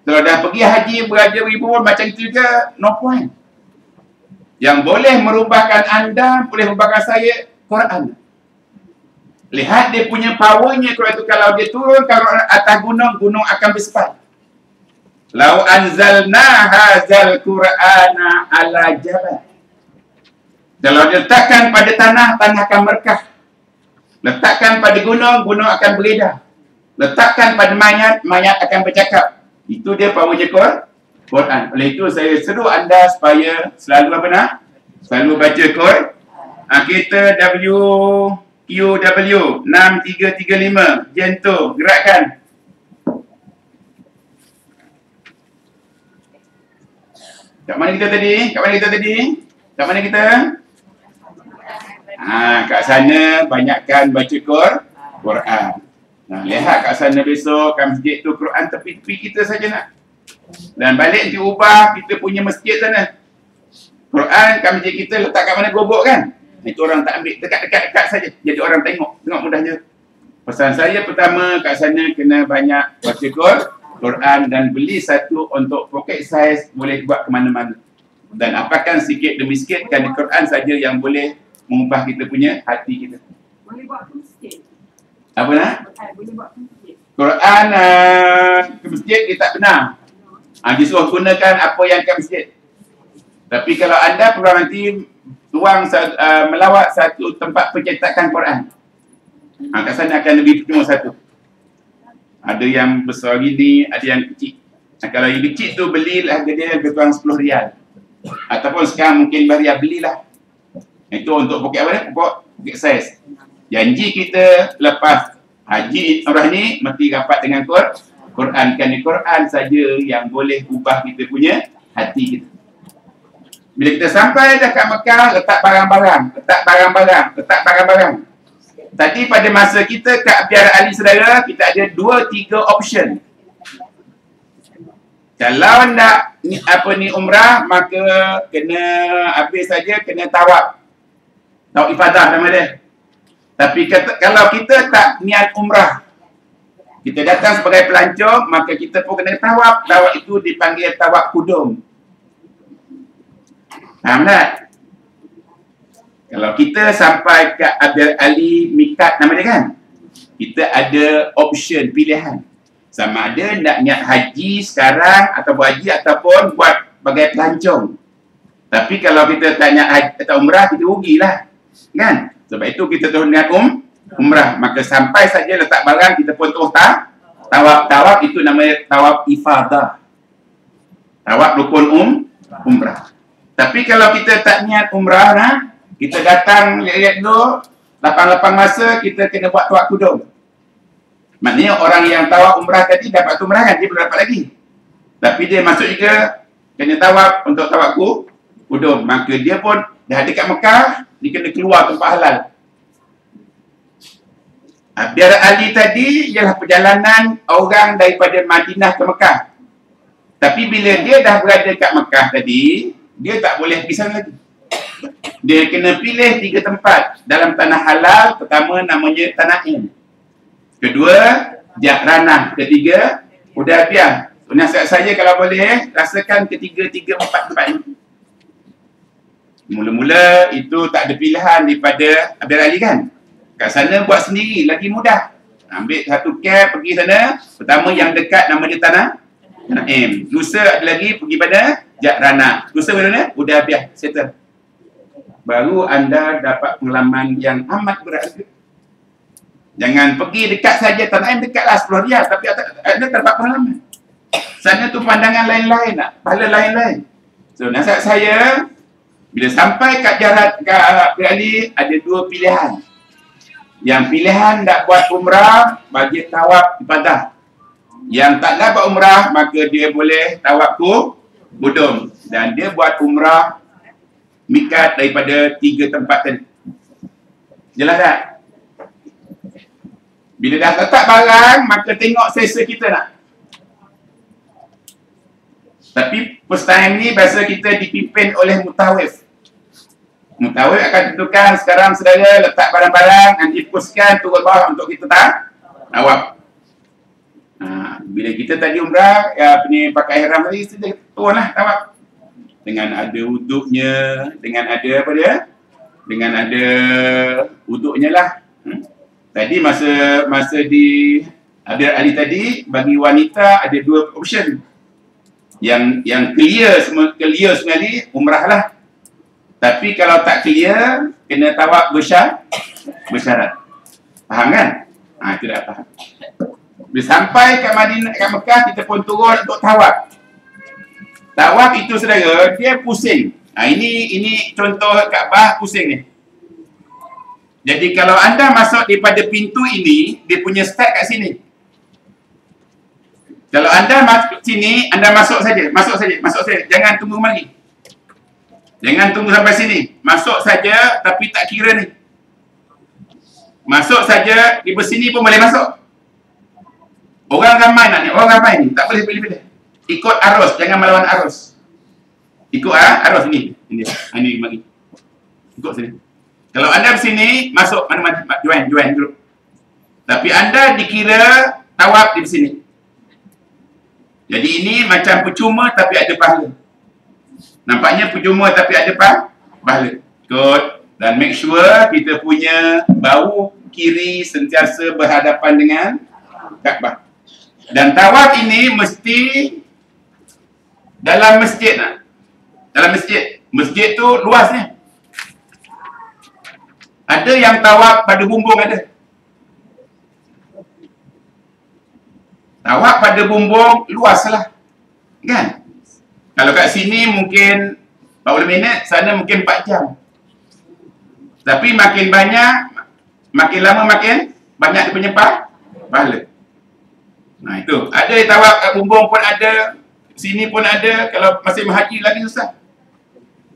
Kalau dah pergi haji beraja-ribu macam itu juga, no point. Yang boleh merubahkan anda, boleh merubahkan saya, Quran. Lihat dia punya powernya Quran itu. Kalau dia turun ke atas gunung, gunung akan bersepat. Lau anzalna hazal Qur'ana ala jabal. Kalau diletakkan pada tanah, tanah akan merkah. Letakkan pada gunung, gunung akan beredar. Letakkan pada mayat, mayat akan bercakap. Itu dia powernya Quran. Oleh itu saya seru anda supaya selalu apa nak? Selalu baca Quran. Kita WQW 6335. Jentuh, gerakkan. Kat mana kita tadi? Kat mana kita? Kat sana banyakkan baca Quran. Nah, lihat kat sana besok kat masjid tu Quran tepi-tepi kita saja nak. Dan balik diubah kita punya masjid sana. Quran kat masjid kita letak kat mana gobok kan? Itu orang tak ambil, dekat-dekat saja. Jadi orang tengok mudahnya. Pesan saya pertama kat sana kena banyak baca Quran dan beli satu untuk pocket size, boleh buat ke mana-mana. Dan apakan sikit demi sikit kan Quran saja yang boleh mengubah kita punya hati kita. Boleh buat ke masjid. Apa nak? Boleh buat ke masjid. Quran ke masjid dia tak benar. Disuruh gunakan apa yang ke masjid. Tapi kalau anda perlu nanti tuang melawat satu tempat pencetakan Quran. Kat sana akan lebih cuma satu. Ada yang besar gini, ada yang kecil. Kalau yang kecil tu belilah harga dia lebih kurang 10 rial. Ataupun sekarang mungkin RM5 belilah. Itu untuk poket apa ni? Poket size. Janji kita lepas haji umrah ni mesti rapat dengan Quran. Kerana Quran saja yang boleh ubah kita punya hati kita. Bila kita sampai dah kat Mekah, letak barang-barang. Tadi pada masa kita kat Biara Ali Saudara, kita ada 2-3 option. Kalau nak umrah, maka kena habis saja, kena tawaf. Tawaf ifadah nama dia. Tapi kalau kita tak niat umrah, kita datang sebagai pelancong, maka kita pun kena tawaf. Tawaf itu dipanggil tawaf kudum. Faham tak? Kalau kita sampai ke Abdul Ali Mikat nama dia kan, kita ada option pilihan. Sama ada nak niat haji sekarang atau haji ataupun buat bagai pelancong. Tapi kalau kita tak niat haji atau umrah, kita rugilah. Kan? Sebab itu kita terus niat umrah. Maka sampai saja letak barang, kita pun terus tawaf. Tawaf itu namanya tawaf ifadah. Tawaf rukun umrah. Tapi kalau kita tak niat umrah nah, kita datang lihat dulu, lapang-lapang masa kita kena buat tawaf kudum. Maknanya orang yang tawaf umrah tadi dapat umrah kan, dia belum dapat lagi. Tapi dia masuk juga kena tawaf untuk tawaf kudum. Maka dia pun dah dekat Mekah, dia kena keluar tempat halal. Biara Ali tadi ialah perjalanan orang daripada Madinah ke Mekah. Tapi bila dia dah berada dekat Mekah tadi, dia tak boleh pergi sana lagi. Dia kena pilih 3 tempat dalam tanah halal. Pertama namanya Tanaim. Kedua, Ja'ranah. Ketiga, Hudaybiyah. Nasihat saya kalau boleh, rasakan ketiga, 4 tempat ini. Mula-mula itu tak ada pilihan daripada Abdul Ali kan. Kat sana buat sendiri, lagi mudah. Ambil satu cab, pergi sana. Pertama yang dekat nama dia Tanaim. Lusa ada lagi pergi pada Ja'ranah. Lusa mana? Hudaybiyah. Settle. Baru anda dapat pengalaman yang amat berharga. Jangan pergi dekat saja. Tanaim dekatlah 10 rial. Tapi anda dapat pengalaman. Sana tu pandangan lain-lain nak. Pahala lain-lain. So nasihat saya, bila sampai kat Jarat Ali, ada 2 pilihan. Yang pilihan nak buat umrah, bagi tawaf ibadah. Yang tak nak buat umrah, maka dia boleh tawaf kudum. Dan dia buat umrah mikat daripada 3 tempat tadi. Jelas tak? Bila dah letak barang, maka tengok selesa kita nak. Tapi first time ni biasa kita dipimpin oleh mutawif. Mutawif akan tentukan sekarang saudara letak barang-barang, nanti puskan turun bawah untuk kita tawaf. Bila kita tadi umrah, ni pakai ihram tadi, kita turunlah tawaf. Dengan ada wuduknya, dengan ada apa dia? Dengan ada wuduknya lah. Tadi masa di Abdul Ali tadi, bagi wanita ada 2 option. Yang clear sekali, umrah lah. Tapi kalau tak clear, kena tawaf bersyarat. Faham kan? Itu dah faham. Bila sampai kat Madinah, kat Mekah, kita pun turun untuk tawaf. Tawaf itu saudara, dia pusing. Ini contoh Kaabah pusing ni. Jadi kalau anda masuk daripada pintu ini, dia punya start kat sini. Kalau anda masuk sini, anda masuk saja. Jangan tunggu lagi. Jangan tunggu sampai sini. Masuk saja, tapi tak kira ni. Masuk saja, di sini pun boleh masuk. Orang ramai ni, tak boleh pilih-pilih. Ikut arus, jangan melawan arus. Ikut arus ni. Ini mari. Ikut sini. Kalau anda bersini, masuk mana-mana, join group. Tapi anda dikira tawaf di sini. Jadi ini macam percuma tapi ada pahala. Nampaknya percuma tapi ada pahala. Ikut dan make sure kita punya bahu kiri sentiasa berhadapan dengan Kaabah. Dan tawaf ini mesti dalam masjid. Dalam masjid. Masjid tu luasnya. Ada yang tawaf pada bumbung ada. Tawaf pada bumbung luas lah. Kan? Kalau kat sini mungkin 40 minit, sana mungkin 4 jam. Tapi makin banyak, makin lama makin banyak dia punya pahala. Itu. Ada tawaf kat bumbung pun ada, sini pun ada. Kalau masih berhaji lagi susah.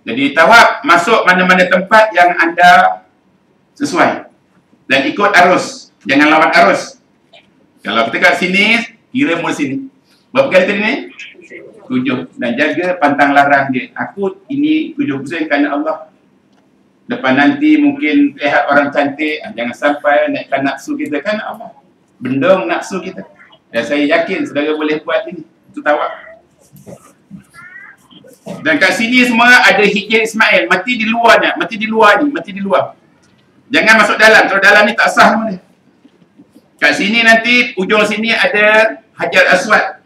Jadi tawaf masuk mana-mana tempat yang anda sesuai. Dan ikut arus. Jangan lawan arus. Kalau kita kat sini, kira mula sini. Berapa kali tadi ni? 7. Dan jaga pantang larang dia. Aku ini 7 pusing kerana Allah. Depan nanti mungkin lihat orang cantik. Jangan sampai naikkan nafsu kita kan Allah. Bendung nafsu kita. Dan saya yakin saudara boleh buat ini. Itu tawaf. Dan kat sini semua ada Hijr Ismail. Mati di luar ni. Mati di luar. Jangan masuk dalam. Kalau dalam ni tak sah nama dia. Kat sini nanti, ujung sini ada Hajar Aswad.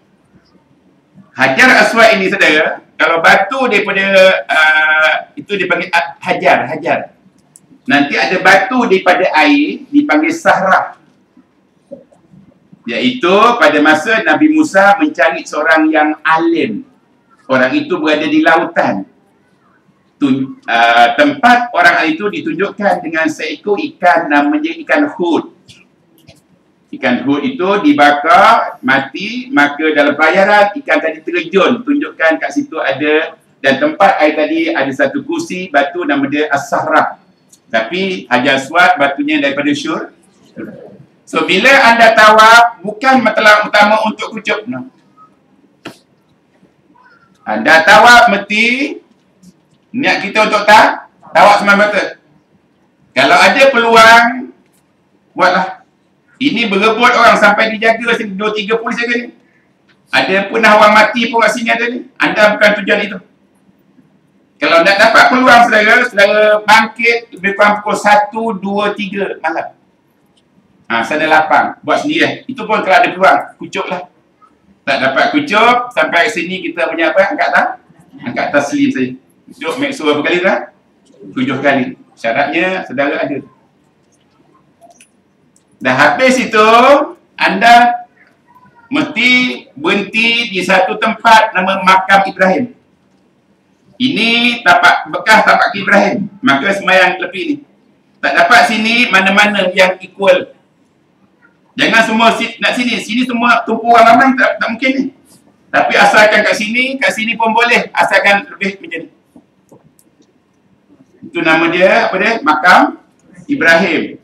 Hajar Aswad ini saudara, kalau batu daripada itu dipanggil Hajar. Nanti ada batu daripada air dipanggil Sahrah. Iaitu pada masa Nabi Musa mencari seorang yang alim. Orang itu berada di lautan. Tempat orang itu ditunjukkan dengan seekor ikan namanya ikan hud. Ikan hud itu dibakar, mati, maka dalam pelayaran ikan tadi terjun. Tunjukkan kat situ ada, dan tempat air tadi ada satu kursi, batu nama dia As-Sahrah. Tapi Hajar Aswad batunya daripada syur. So bila anda tawaf, bukan matlamat utama untuk kucup. No. Anda tawaf mesti niat kita untuk tawaf semata-mata. Kalau ada peluang, buatlah. Ini berebut orang sampai dijaga 2-3 polis jaga ni. Ada punah orang mati pun kat sini ada ni. Anda bukan tujuan itu. Kalau nak dapat peluang saudara bangkit lebih kurang pukul 1, 2, 3 malam. Sana lapang. Buat sendiri lah. Itu pun kalau ada peluang, kucup lah. Tak dapat kucup, sampai sini kita punya apa? Angkat taslim saja. Kucup, make sure berapa kali dah? 7 kali. Syaratnya saudara ada. Dah habis itu, anda mesti berhenti di satu tempat nama Makam Ibrahim. Ini bekas tapak Ibrahim. Maka semayang tepi ni. Tak dapat sini, mana-mana yang equal. Jangan semua nak sini. Sini semua tumpu orang ramai, tak mungkin ni. Tapi asalkan kat sini pun boleh. Asalkan lebih macam ni. Itu nama dia, apa dia? Makam Ibrahim.